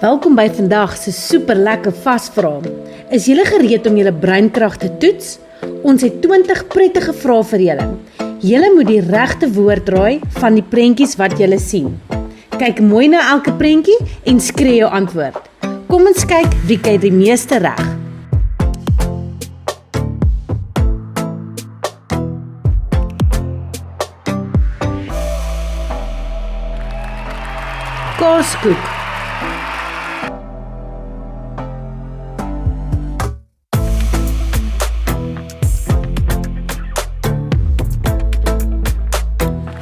Welkom by vandag se super lekker vasvraag. Is julle gereed om julle breinkrag te toets? Ons het 20 prettige vrae vir julle. Julle moet die regte woord raai van die prentjies wat julle sien. Kyk mooi na elke prentjie en skree jou antwoord. Kom ons kyk wie kry die meeste reg. Kaaskoek.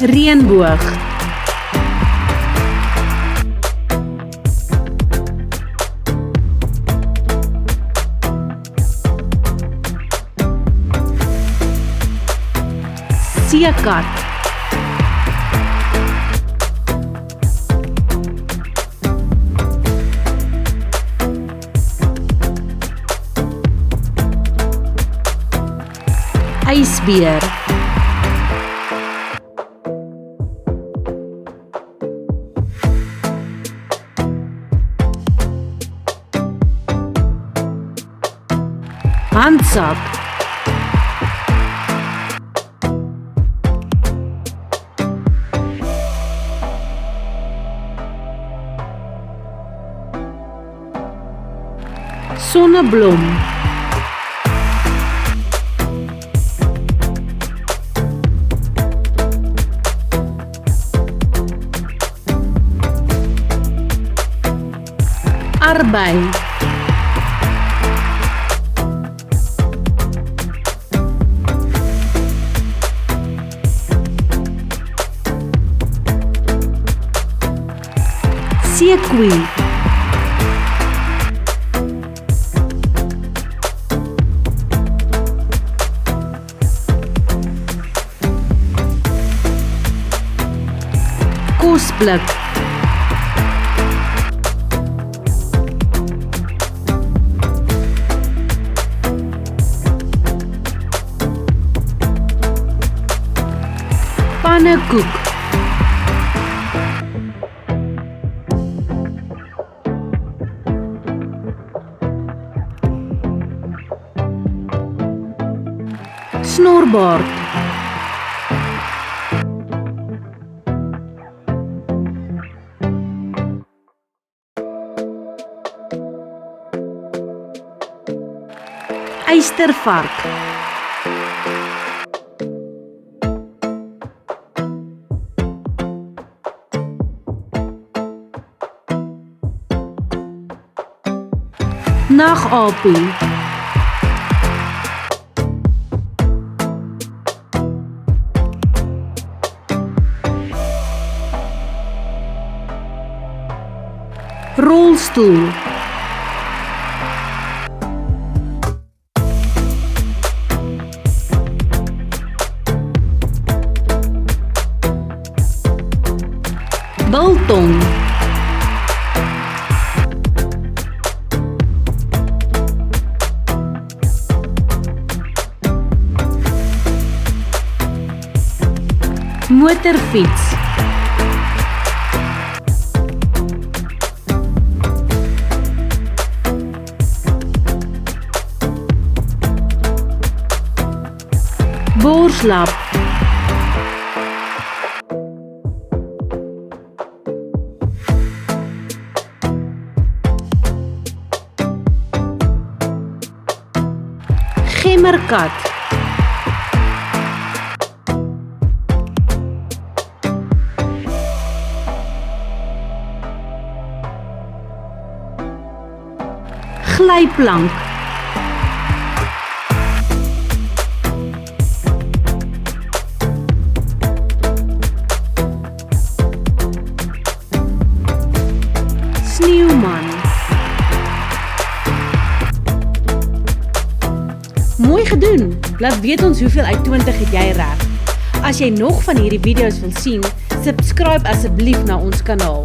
Reënboog. Seekat. Ysbeer. Handsak. Sonneblom. Arbei. Seekoei. Kosblik. Pannekoek. Snorbaard. Eystervark. Nagapie. Rolstoel. Biltong. Motorfiets. Borslap. Gemmerkat. Glyplank. Sneeuwman. Mooi gedoen! Laat weet ons hoeveel uit 20 het jy reg. As jy nog van hierdie video's wil sien, subscribe asseblief na ons kanaal.